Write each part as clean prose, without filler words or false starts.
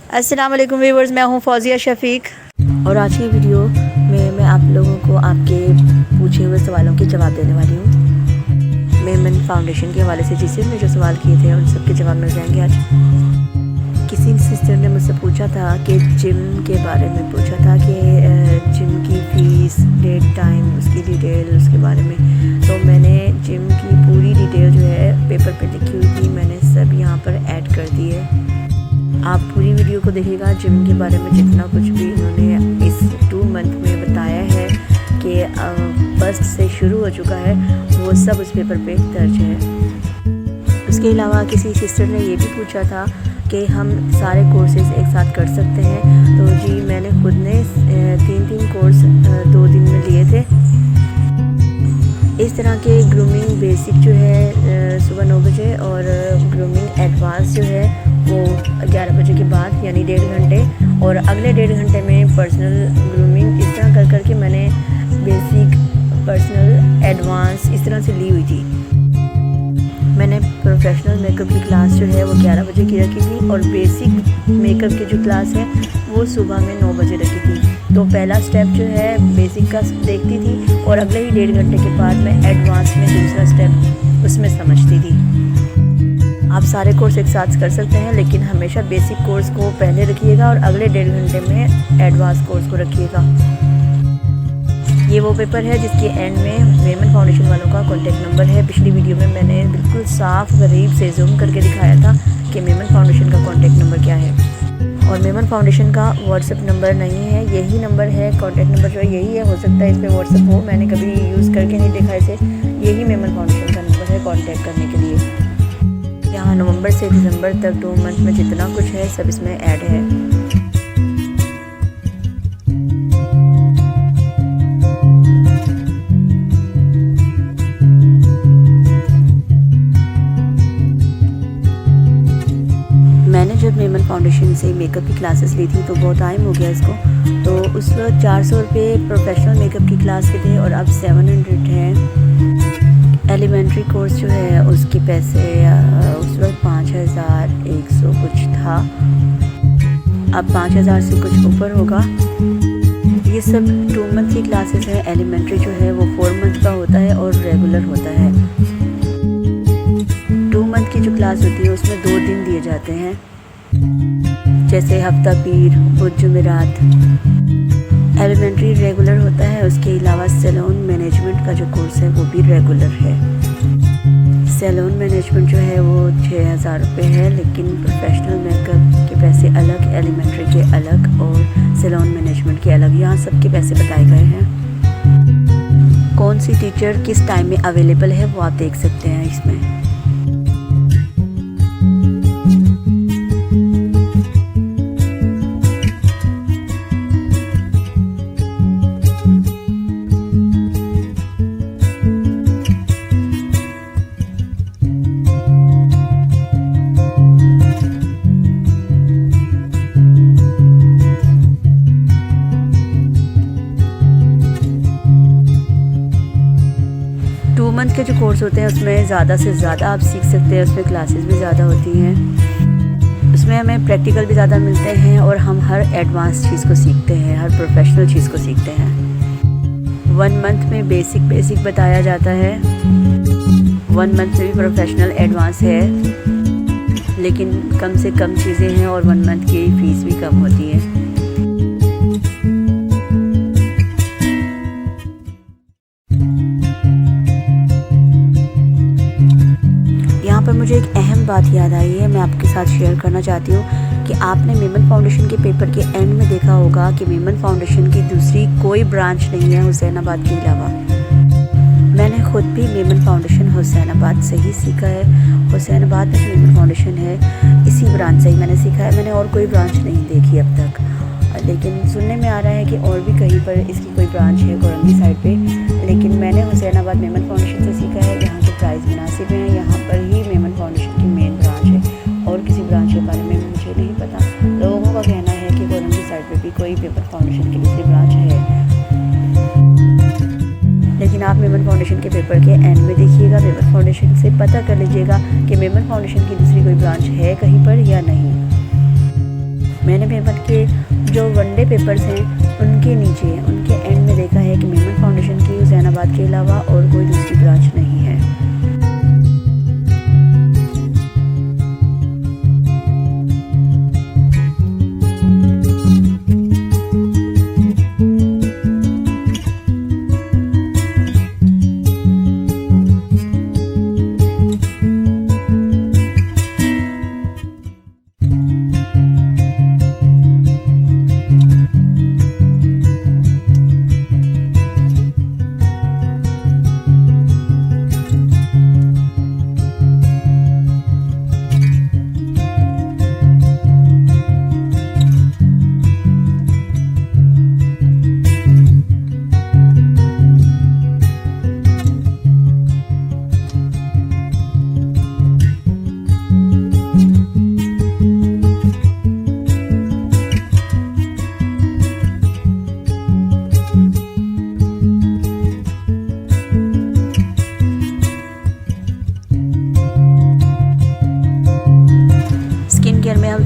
अस्सलाम वालेकुम व्यूअर्स, मैं हूँ फौजिया शफीक और आज की वीडियो में मैं आप लोगों को आपके पूछे हुए सवालों के जवाब देने वाली हूँ। मेमन फाउंडेशन के हवाले से जिसने जो सवाल किए थे उन सब के जवाब मिल जाएंगे आज। किसी सिस्टर ने मुझसे पूछा था कि जिम के बारे में पूछा था कि जिम की फ़ीस, डेट, टाइम, उसकी डिटेल, उसके बारे में। तो मैंने जिम की पूरी डिटेल जो है पेपर पे लिखी हुई थी, मैंने सब यहाँ पर ऐड कर दी है। आप पूरी वीडियो को देखिएगा। जिम के बारे में जितना कुछ भी इन्होंने इस 2 मंथ में बताया है कि फर्स्ट से शुरू हो चुका है, वो सब उस पेपर पे दर्ज है। उसके अलावा किसी सिस्टर ने ये भी पूछा था कि हम सारे कोर्सेज़ एक साथ कर सकते हैं। तो जी, मैंने खुद ने 3 कोर्स 2 दिन में लिए थे। इस तरह के ग्रूमिंग बेसिक जो है सुबह 9 बजे और ग्रूमिंग एडवांस जो है वो 11 बजे के बाद, यानी 1.5 घंटे। और अगले 1.5 घंटे में पर्सनल ग्रूमिंग। इस तरह कर के मैंने बेसिक, पर्सनल, एडवांस इस तरह से ली हुई थी। मैंने प्रोफेशनल मेकअप की क्लास जो है वो 11 बजे की रखी थी और बेसिक मेकअप की जो क्लास है वो सुबह में 9 बजे रखी थी। तो पहला स्टेप जो है बेसिक का देखती थी और अगले ही 1.5 घंटे के बाद मैं एडवांस में दूसरा स्टेप उसमें समझती थी। आप सारे कोर्स एक साथ कर सकते हैं, लेकिन हमेशा बेसिक कोर्स को पहले रखिएगा और अगले 1.5 घंटे में एडवांस कोर्स को रखिएगा। ये वो पेपर है जिसके एंड में मेमन फाउंडेशन वालों का कॉन्टैक्ट नंबर है। पिछली वीडियो में मैंने बिल्कुल साफ करीब से जूम करके दिखाया था कि मेमन फाउंडेशन का कॉन्टैक्ट नंबर क्या है। और मेमन फाउंडेशन का व्हाट्सएप नंबर नहीं है, यही नंबर है, कॉन्टैक्ट नंबर जो है यही है। हो सकता है इस पर व्हाट्सएप हो, मैंने कभी यूज़ करके नहीं देखा इसे। यही मेमन फाउंडेशन का नंबर है कॉन्टैक्ट करने के लिए। यहाँ नवंबर से दिसंबर तक 2 मंथ में जितना कुछ है सब इसमें ऐड है। मैंने जब मेमन फाउंडेशन से मेकअप की क्लासेस ली थी तो बहुत टाइम हो गया इसको। तो उस वक्त 400 रुपये प्रोफेशनल मेकअप की क्लास के थे और अब 700 है। एलिमेंट्री कोर्स जो है उसके पैसे उस वक्त 5100 कुछ था, अब 5000 से कुछ ऊपर होगा। ये सब 2 मंथ की क्लासेस हैं। एलिमेंट्री जो है वो 4 मंथ का होता है और रेगुलर होता है। 2 मंथ की जो क्लास होती है उसमें 2 दिन दिए जाते हैं, जैसे हफ्ता पीर, बुध, जुमेरात। एलिमेंट्री रेगुलर होता है। उसके अलावा सैलून मैनेजमेंट का जो कोर्स है वो भी रेगुलर है। सैलून मैनेजमेंट जो है वो 6000 रुपये है, लेकिन प्रोफेशनल मेकअप के पैसे अलग, एलिमेंट्री के अलग और सैलून मैनेजमेंट के अलग। यहाँ सबके पैसे बताए गए हैं। कौन सी टीचर किस टाइम में अवेलेबल है वो आप देख सकते हैं इसमें। मंथ के जो कोर्स होते हैं उसमें ज़्यादा से ज़्यादा आप सीख सकते हैं। उसमें क्लासेस भी ज़्यादा होती हैं, उसमें हमें प्रैक्टिकल भी ज़्यादा मिलते हैं और हम हर एडवांस चीज़ को सीखते हैं, हर प्रोफेशनल चीज़ को सीखते हैं। 1 मंथ में बेसिक बताया जाता है। 1 मंथ में भी प्रोफेशनल एडवांस है, लेकिन कम से कम चीज़ें हैं और 1 मंथ की फ़ीस भी कम होती है। पर मुझे एक अहम बात याद आई है, मैं आपके साथ शेयर करना चाहती हूँ कि आपने मेमन फाउंडेशन के पेपर के एंड में देखा होगा कि मेमन फाउंडेशन की दूसरी कोई ब्रांच नहीं है हुसैनाबाद के अलावा। मैंने खुद भी मेमन फाउंडेशन हुसैनाबाद से ही सीखा है। हुसैनाबाद में जो मेमन फाउंडेशन है इसी ब्रांच से ही मैंने सीखा है। मैंने और कोई ब्रांच नहीं देखी अब तक, लेकिन सुनने में आ रहा है कि और भी कहीं पर इसकी कोई ब्रांच है कोरंगी साइड पे। लेकिन मैंने हुसैनाबाद मेमन फाउंडेशन से सीखा है। यहाँ के प्राइस मुनासिब हैं, यहाँ पर ही मेमन फाउंडेशन की मेन ब्रांच है और किसी ब्रांच के बारे में मुझे नहीं पता। लोगों का कहना है कि कोरंगी साइड पे भी कोई मेमन फाउंडेशन की दूसरी ब्रांच है, लेकिन आप मेमन फाउंडेशन के पेपर के एंड में देखिएगा। मेमन फाउंडेशन से पता कर लीजिएगा कि मेमन फाउंडेशन की दूसरी कोई ब्रांच है कहीं पर या नहीं। मैंने मेमन के जो वनडे पेपर्स हैं उनके नीचे उनके एंड में देखा है कि मेमन फाउंडेशन की हुसैनाबाद के अलावा और कोई दूसरी ब्रांच नहीं है।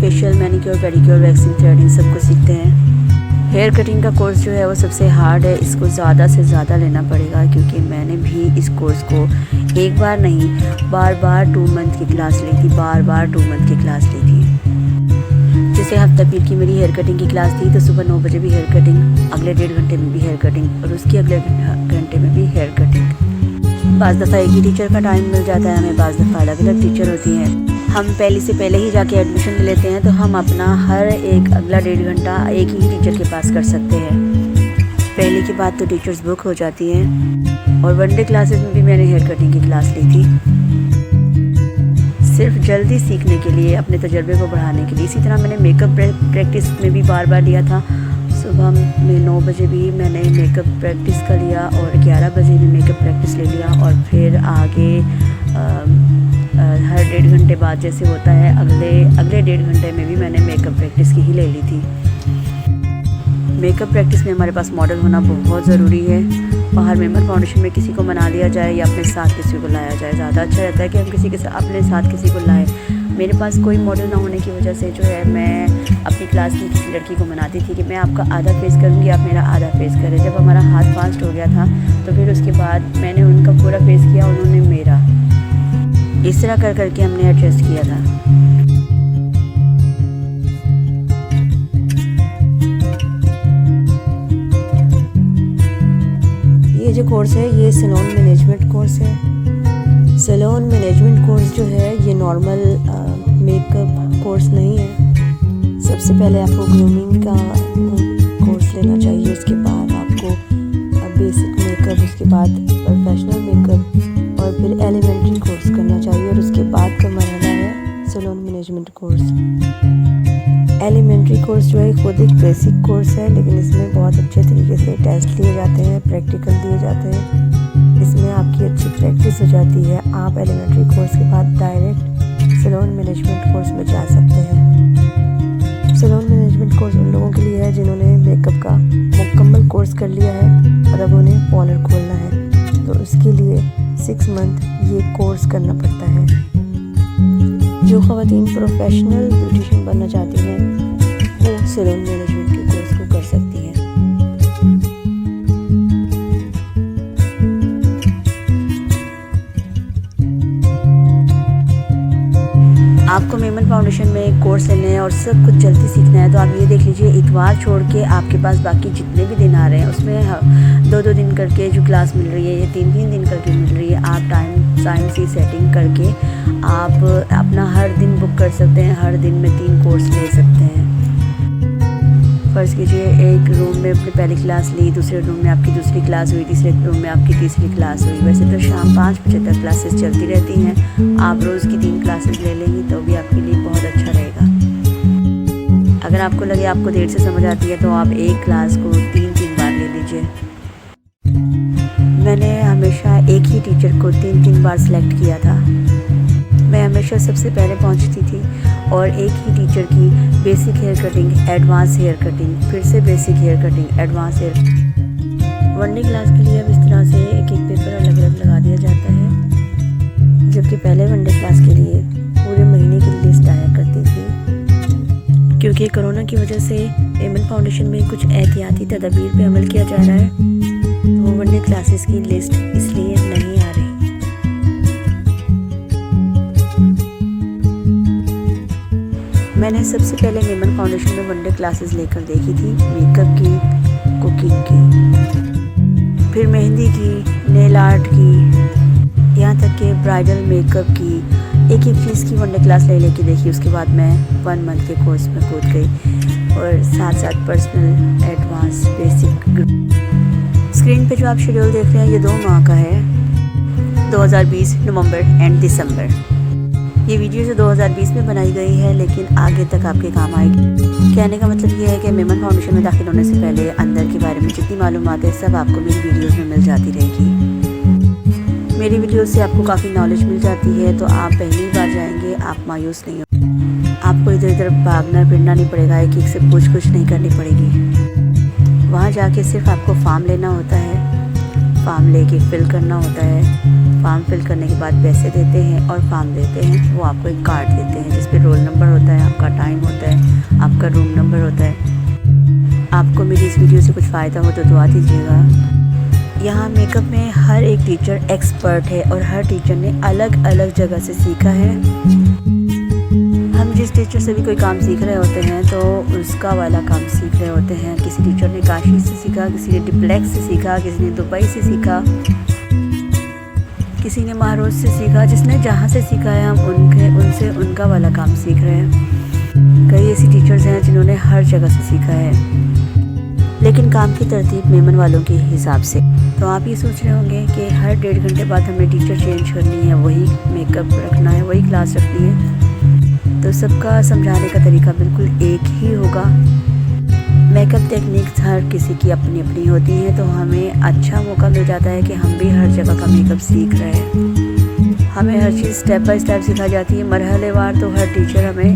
Facial, manicure, pedicure, waxing, threading सब कुछ सीखते हैं। हेयर कटिंग का कोर्स जो है वो सबसे हार्ड है, इसको ज़्यादा से ज़्यादा लेना पड़ेगा क्योंकि मैंने भी इस कोर्स को एक बार नहीं बार 2 मंथ की क्लास ली थी, बार 2 मंथ की क्लास ली थी। जैसे हफ्ता पीर की मेरी हेयर कटिंग की क्लास थी तो सुबह 9 बजे भी हेयर कटिंग, अगले 1.5 घंटे में भी हेयर कटिंग और उसके अगले घंटे में भी हेयर कटिंग। बाज़ दफ़ा एक ही टीचर का टाइम मिल जाता है हमें, बाज़ दफ़ा अलग अलग टीचर होती हैं। हम पहले से पहले ही जाके एडमिशन ले लेते हैं तो हम अपना हर एक अगला 1.5 घंटा एक ही टीचर के पास कर सकते हैं। पहले की बात तो टीचर्स बुक हो जाती हैं। और वनडे क्लासेस में भी मैंने हेयर कटिंग की क्लास ली थी, सिर्फ जल्दी सीखने के लिए, अपने तजर्बे को बढ़ाने के लिए। इसी तरह मैंने मेकअप प्रैक्टिस में भी बार लिया था। सुबह में 9 बजे भी मैंने मेकअप प्रैक्टिस का लिया और 11 बजे भी मेकअप प्रैक्टिस ले लिया और फिर आगे हर 1.5 घंटे बाद जैसे होता है अगले 1.5 घंटे में भी मैंने मेकअप प्रैक्टिस की ही ले ली थी। मेकअप प्रैक्टिस में हमारे पास मॉडल होना बहुत ज़रूरी है। बाहर मेमन फाउंडेशन में किसी को मना लिया जाए या अपने साथ किसी को लाया जाए, ज़्यादा अच्छा रहता है कि हम किसी के साथ अपने साथ किसी को लाएं। मेरे पास कोई मॉडल ना होने की वजह से जो है मैं अपनी क्लास की किसी लड़की को मनाती थी कि मैं आपका आधा फेस करूँगी, आप मेरा आधा फेस करें। जब हमारा हाथ फास्ट हो गया था तो फिर उसके बाद मैंने उनका पूरा फेस किया, उन्होंने मेरा। इस तरह कर करके हमने एडजस्ट किया था। ये जो कोर्स है ये सैलून मैनेजमेंट कोर्स है। सैलून मैनेजमेंट कोर्स जो है ये नॉर्मल मेकअप कोर्स नहीं है। सबसे पहले आपको ग्रूमिंग का कोर्स लेना चाहिए, उसके बाद आपको बेसिक मेकअप, उसके बाद प्रोफेशनल मेकअप और फिर एलिमेंट्री कोर्स करना चाहिए और उसके बाद का मरहला है salon management course. Elementary course जो है खुद एक बेसिक कोर्स है, लेकिन इसमें बहुत अच्छे तरीके से टेस्ट लिए जाते हैं, प्रैक्टिकल दिए जाते हैं। इसमें आपकी अच्छी प्रैक्टिस हो जाती है। आप एलिमेंट्री कोर्स के बाद डायरेक्ट सैलून मैनेजमेंट कोर्स में जा सकते हैं। सैलून मैनेजमेंट कोर्स उन लोगों के लिए है जिन्होंने मेकअप का मुकम्मल कोर्स कर लिया है और अब उन्हें पार्लर खोलना है, तो उसके लिए 6 मंथ ये कोर्स करना पड़ता है। जो ख़वातीन प्रोफेशनल ब्यूटिशियन बनना चाहती हैं वो सैलून मैनेजमेंट के कोर्स को कर सकती हैं। आपको मेमन फाउंडेशन में कोर्स लेना है और सब कुछ जल्दी सीखना है तो आप ये देख लीजिए, इतवार छोड़ के आपके पास बाकी जितने भी दिन आ रहे हैं उसमें 2-2 दिन करके जो क्लास मिल रही है या 3-3 दिन करके मिल रही है। आप टाइम से सेटिंग करके आप अपना हर दिन बुक कर सकते हैं, हर दिन में 3 कोर्स ले सकते हैं। फ़र्ज़ कीजिए एक रूम में अपनी पहली क्लास ली, दूसरे रूम में आपकी दूसरी क्लास हुई, तीसरे रूम में आपकी तीसरी क्लास हुई। वैसे तो शाम 5 बजे तक क्लासेस चलती रहती हैं। आप रोज़ की 3 क्लासेस ले लेंगी तो भी आपके लिए बहुत अच्छा रहेगा। अगर आपको लगे आपको देर से समझ आती है तो आप एक क्लास को 3-3 बार ले लीजिए। मैंने हमेशा एक ही टीचर को 3-3 बार सेलेक्ट किया था। मैं हमेशा सबसे पहले पहुंचती थी और एक ही टीचर की basic hair cutting, advance hair cutting, फिर से basic hair cutting, advance hair. One day class के लिए अब इस तरह से एक एक पेपर अलग अलग लगा दिया जाता है, जबकि पहले वनडे क्लास के लिए पूरे महीने की लिस्ट आया करती थी क्योंकि कोरोना की वजह से एमन फाउंडेशन में कुछ एहतियाती तदबीर पे अमल किया जा रहा है, तो वनडे क्लासेस की लिस्ट इसलिए नहीं आ रही। मैंने सबसे पहले मेमन फाउंडेशन में वनडे क्लासेस लेकर देखी थी मेकअप की, कुकिंग की, फिर मेहंदी की, नेल आर्ट की, यहाँ तक कि ब्राइडल मेकअप की। एक चीज़ की वनडे क्लास लेके देखी। उसके बाद मैं 1 मंथ के कोर्स में कूद गई और साथ साथ पर्सनल, एडवांस, बेसिक। स्क्रीन पे जो आप शेड्यूल देख रहे हैं ये 2 माह का है, 2020 नवंबर एंड दिसंबर। ये वीडियो जो 2020 में बनाई गई है लेकिन आगे तक आपके काम आएगी। कहने का मतलब ये है कि मेमन फाउंडेशन में दाखिल होने से पहले अंदर के बारे में जितनी मालूमात है सब आपको मेरी वीडियोस में मिल जाती रहेगी। मेरी वीडियो से आपको काफ़ी नॉलेज मिल जाती है, तो आप पहली बार जाएंगे आप मायूस नहीं हो। आपको इधर उधर भागना फिरना नहीं पड़ेगा, एक से कुछ नहीं करनी पड़ेगी। वहाँ जाके सिर्फ आपको फॉर्म लेना होता है, फॉर्म लेके फिल करना होता है। फॉर्म फिल करने के बाद पैसे देते हैं और फॉर्म देते हैं। वो आपको एक कार्ड देते हैं जिस पे रोल नंबर होता है, आपका टाइम होता है, आपका रूम नंबर होता है। आपको मेरी इस वीडियो से कुछ फ़ायदा हो तो दुआ दीजिएगा। यहाँ मेकअप में हर एक टीचर एक्सपर्ट है और हर टीचर ने अलग अलग जगह से सीखा है। हम जिस टीचर से भी कोई काम सीख रहे होते हैं तो उसका वाला काम सीख रहे होते हैं। किसी टीचर ने काशी से सीखा, किसी ने डिप्लेक्स से सीखा, किसी ने दुबई से सीखा, किसी ने महारोज से सीखा। जिसने जहाँ से सीखा है हम उनसे उनका वाला काम सीख रहे हैं। कई ऐसी टीचर्स हैं जिन्होंने हर जगह से सीखा है, लेकिन काम की तरतीब मेमन वालों के हिसाब से। तो आप ये सोच रहे होंगे कि हर 1.5 घंटे बाद हमें टीचर चेंज करनी है, वही मेकअप रखना है, वही क्लास रखनी है। तो सबका समझाने का तरीका बिल्कुल एक ही होगा। मेकअप टेक्निक्स हर किसी की अपनी अपनी होती हैं, तो हमें अच्छा मौका मिल जाता है कि हम भी हर जगह का मेकअप सीख रहे हैं। हमें हर चीज़ स्टेप बाय स्टेप सिखाई जाती है, मरहलेवार। तो हर टीचर हमें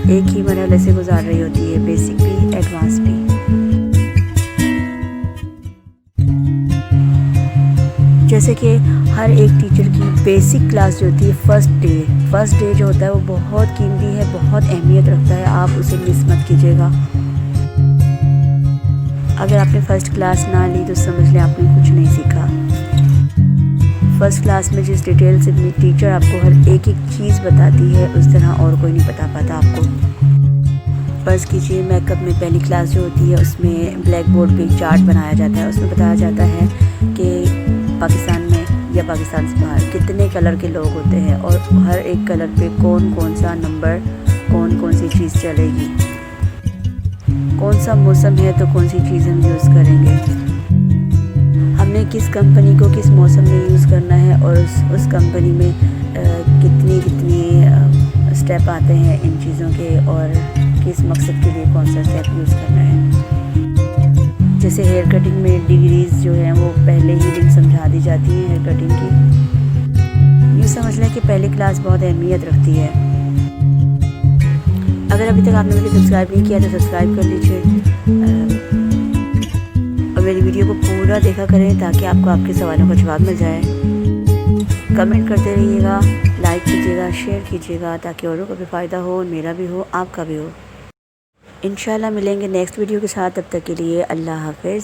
एक ही मरहले से गुजार रही होती है, बेसिक भी एडवांस भी। जैसे कि हर एक टीचर की बेसिक क्लास जो होती है फर्स्ट डे जो होता है वो बहुत कीमती है, बहुत अहमियत रखता है। आप उसे मिस मत कीजिएगा। अगर आपने फर्स्ट क्लास ना ली तो समझ लें आपने कुछ नहीं सीखा। फर्स्ट क्लास में जिस डिटेल से टीचर आपको हर एक चीज़ बताती है उस तरह और कोई नहीं बता पाता आपको। फ़र्ज़ कीजिए मेकअप में पहली क्लास जो होती है उसमें ब्लैक बोर्ड पे एक चार्ट बनाया जाता है। उसमें बताया जाता है कि पाकिस्तान में या पाकिस्तान से बाहर कितने कलर के लोग होते हैं और हर एक कलर पे कौन कौन सा नंबर, कौन कौन सी चीज़ चलेगी, कौन सा मौसम है तो कौन सी चीज़ हम यूज़ करेंगे, हमने किस कंपनी को किस मौसम में यूज़ करना है और उस कंपनी में कितनी स्टेप आते हैं इन चीज़ों के और किस मकसद के लिए कौन सा स्टेप यूज़ करना है। जैसे हेयर कटिंग में डिग्रीज जो है वो पहले ही दिन समझा दी जाती है हेयर कटिंग की। यूँ समझ लें कि पहली क्लास बहुत अहमियत रखती है। अगर अभी तक आपने मुझे सब्सक्राइब नहीं किया तो सब्सक्राइब कर लीजिए और मेरी वीडियो को पूरा देखा करें ताकि आपको आपके सवालों का जवाब मिल जाए। कमेंट करते रहिएगा, लाइक कीजिएगा, शेयर कीजिएगा ताकि औरों को भी फ़ायदा हो, मेरा भी हो, आपका भी हो। इंशाल्लाह मिलेंगे नेक्स्ट वीडियो के साथ। तब तक के लिए अल्लाह हाफ़िज़।